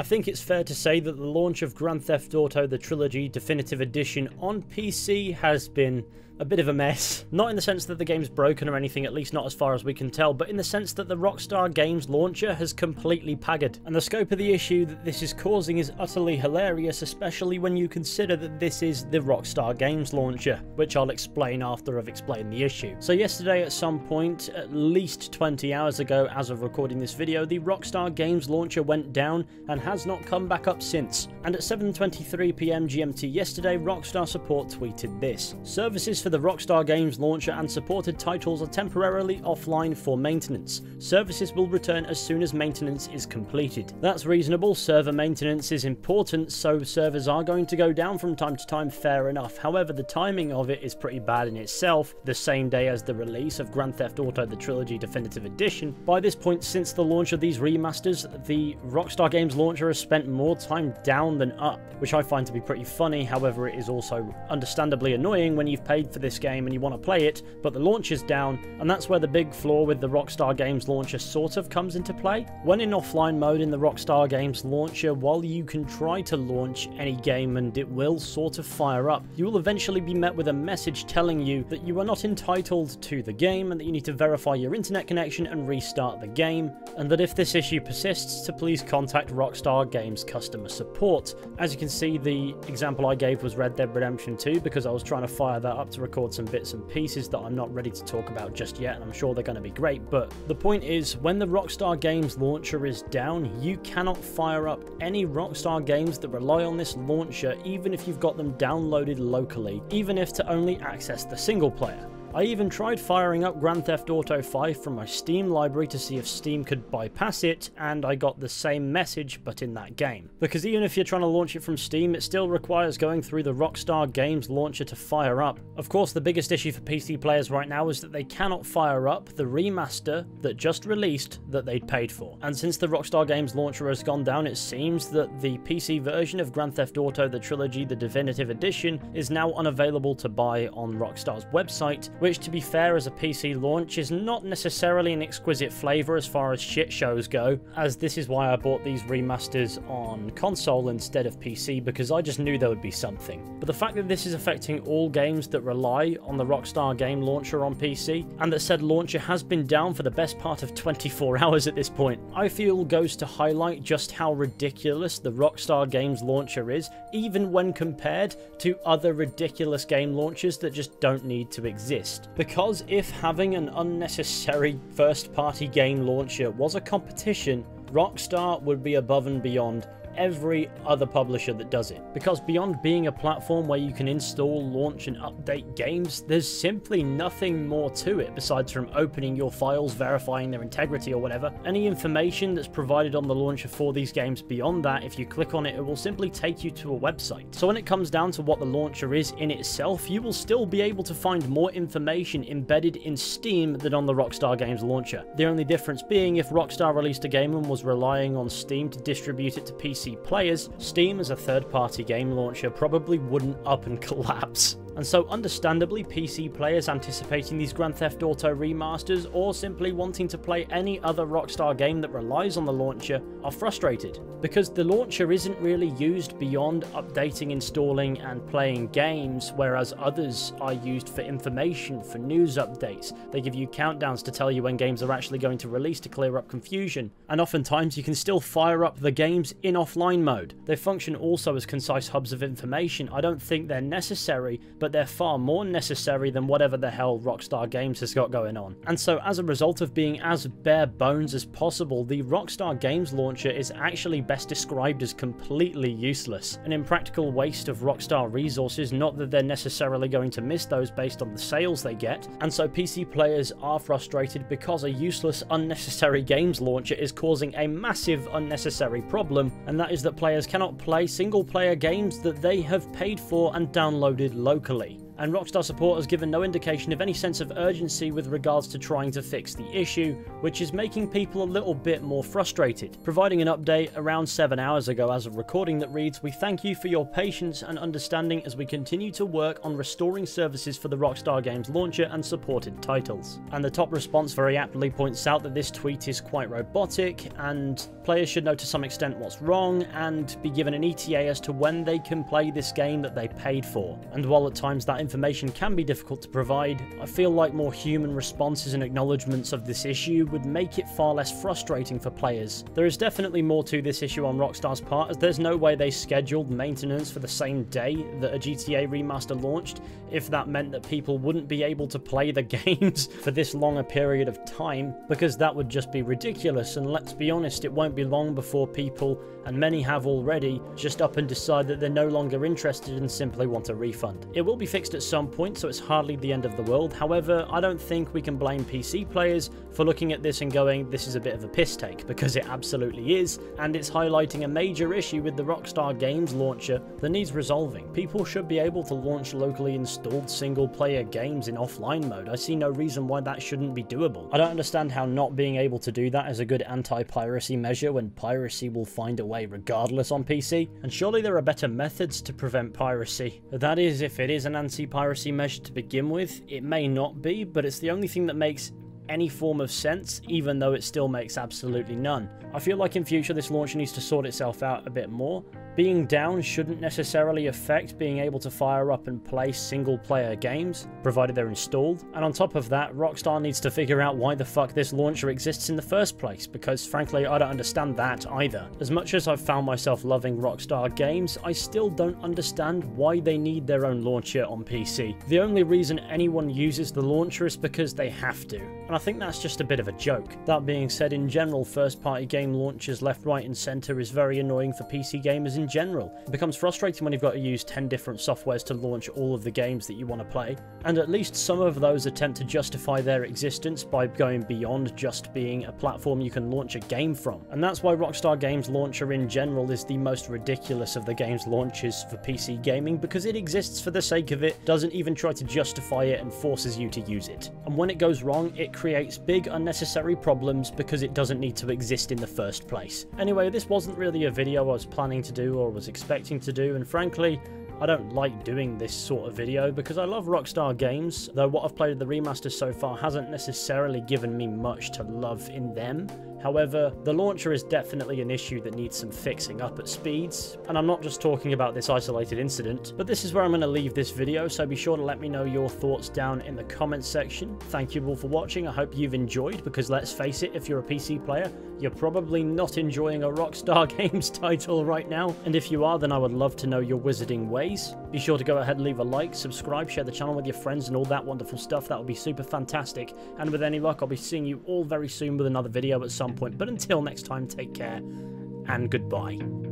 I think it's fair to say that the launch of Grand Theft Auto The Trilogy Definitive Edition on PC has been a bit of a mess. Not in the sense that the game's broken or anything, at least not as far as we can tell, but in the sense that the Rockstar Games launcher has completely paggered. And the scope of the issue that this is causing is utterly hilarious, especially when you consider that this is the Rockstar Games launcher, which I'll explain after I've explained the issue. So yesterday at some point, at least 20 hours ago as of recording this video, the Rockstar Games launcher went down and has not come back up since. And at 7:23 PM GMT yesterday, Rockstar support tweeted this: "Services for the Rockstar Games launcher and supported titles are temporarily offline for maintenance. Services will return as soon as maintenance is completed." That's reasonable. Server maintenance is important, so servers are going to go down from time to time, fair enough. However, the timing of it is pretty bad in itself, the same day as the release of Grand Theft Auto The Trilogy Definitive Edition. By this point, since the launch of these remasters, the Rockstar Games launcher has spent more time down than up, which I find to be pretty funny. However, it is also understandably annoying when you've paid for this game and you want to play it, but the launch is down, and that's where the big flaw with the Rockstar Games launcher sort of comes into play. When in offline mode in the Rockstar Games launcher, while you can try to launch any game and it will sort of fire up, you will eventually be met with a message telling you that you are not entitled to the game and that you need to verify your internet connection and restart the game, and that if this issue persists, to please contact Rockstar Games customer support. As you can see, the example I gave was Red Dead Redemption 2 because I was trying to fire that up to record some bits and pieces that I'm not ready to talk about just yet, and I'm sure they're going to be great. But the point is, when the Rockstar Games launcher is down, you cannot fire up any Rockstar games that rely on this launcher, even if you've got them downloaded locally, even if to only access the single player. I even tried firing up Grand Theft Auto 5 from my Steam library to see if Steam could bypass it, and I got the same message but in that game. Because even if you're trying to launch it from Steam, it still requires going through the Rockstar Games launcher to fire up. Of course, the biggest issue for PC players right now is that they cannot fire up the remaster that just released that they'd paid for. And since the Rockstar Games launcher has gone down, it seems that the PC version of Grand Theft Auto The Trilogy The Definitive Edition is now unavailable to buy on Rockstar's website, which, to be fair, as a PC launch is not necessarily an exquisite flavour as far as shit shows go, as this is why I bought these remasters on console instead of PC, because I just knew there would be something. But the fact that this is affecting all games that rely on the Rockstar game launcher on PC, and that said launcher has been down for the best part of 24 hours at this point, I feel goes to highlight just how ridiculous the Rockstar Games launcher is, even when compared to other ridiculous game launchers that just don't need to exist. Because if having an unnecessary first-party game launcher was a competition, Rockstar would be above and beyond every other publisher that does it. Because beyond being a platform where you can install, launch and update games, there's simply nothing more to it besides from opening your files, verifying their integrity or whatever. Any information that's provided on the launcher for these games beyond that, if you click on it, it will simply take you to a website. So when it comes down to what the launcher is in itself, you will still be able to find more information embedded in Steam than on the Rockstar Games launcher. The only difference being, if Rockstar released a game and was relying on Steam to distribute it to PC players, Steam as a third-party game launcher probably wouldn't up and collapse. And so understandably, PC players anticipating these Grand Theft Auto remasters or simply wanting to play any other Rockstar game that relies on the launcher are frustrated, because the launcher isn't really used beyond updating, installing and playing games, whereas others are used for information, for news updates. They give you countdowns to tell you when games are actually going to release to clear up confusion, and oftentimes you can still fire up the games in offline mode. They function also as concise hubs of information. I don't think they're necessary, but they're far more necessary than whatever the hell Rockstar Games has got going on. And so as a result of being as bare bones as possible, the Rockstar Games launcher is actually best described as completely useless. An impractical waste of Rockstar resources, not that they're necessarily going to miss those based on the sales they get. And so PC players are frustrated because a useless, unnecessary games launcher is causing a massive unnecessary problem, and that is that players cannot play single player games that they have paid for and downloaded locally. and Rockstar support has given no indication of any sense of urgency with regards to trying to fix the issue, which is making people a little bit more frustrated. Providing an update around 7 hours ago as of recording that reads, "We thank you for your patience and understanding as we continue to work on restoring services for the Rockstar Games launcher and supported titles." And the top response very aptly points out that this tweet is quite robotic, and players should know to some extent what's wrong, and be given an ETA as to when they can play this game that they paid for. And while at times that information can be difficult to provide, I feel like more human responses and acknowledgements of this issue would make it far less frustrating for players. There is definitely more to this issue on Rockstar's part, as there's no way they scheduled maintenance for the same day that a GTA remaster launched, if that meant that people wouldn't be able to play the games for this long a period of time, because that would just be ridiculous. And let's be honest, it won't be long before people, and many have already, just up and decide that they're no longer interested and simply want a refund. It will be fixed at some point, so it's hardly the end of the world. However, I don't think we can blame PC players for looking at this and going, this is a bit of a piss take, because it absolutely is, and it's highlighting a major issue with the Rockstar Games launcher that needs resolving. People should be able to launch locally installed single-player games in offline mode. I see no reason why that shouldn't be doable. I don't understand how not being able to do that is a good anti-piracy measure when piracy will find a way regardless on PC, and surely there are better methods to prevent piracy. That is, if it is an anti-piracy measure to begin with. It may not be, but it's the only thing that makes any form of sense, even though it still makes absolutely none. I feel like in future this launcher needs to sort itself out a bit more. Being down shouldn't necessarily affect being able to fire up and play single-player games, provided they're installed. And on top of that, Rockstar needs to figure out why the fuck this launcher exists in the first place, because frankly, I don't understand that either. As much as I've found myself loving Rockstar games, I still don't understand why they need their own launcher on PC. The only reason anyone uses the launcher is because they have to, and I think that's just a bit of a joke. That being said, in general, first-party game launchers left, right and centre is very annoying for PC gamers in general. It becomes frustrating when you've got to use 10 different softwares to launch all of the games that you want to play, and at least some of those attempt to justify their existence by going beyond just being a platform you can launch a game from. And that's why Rockstar Games Launcher in general is the most ridiculous of the games launchers for PC gaming, because it exists for the sake of it, doesn't even try to justify it, and forces you to use it. And when it goes wrong, it creates big unnecessary problems because it doesn't need to exist in the first place. Anyway, this wasn't really a video I was planning to do or was expecting to do, and frankly, I don't like doing this sort of video because I love Rockstar games, though what I've played of the remaster so far hasn't necessarily given me much to love in them. However, the launcher is definitely an issue that needs some fixing up at speeds, and I'm not just talking about this isolated incident, but this is where I'm going to leave this video, so be sure to let me know your thoughts down in the comments section. Thank you all for watching, I hope you've enjoyed, because let's face it, if you're a PC player, you're probably not enjoying a Rockstar Games title right now, and if you are, then I would love to know your wizarding ways. Be sure to go ahead and leave a like, subscribe, share the channel with your friends and all that wonderful stuff. That would be super fantastic, and with any luck, I'll be seeing you all very soon with another video at some point. But until next time, take care and goodbye.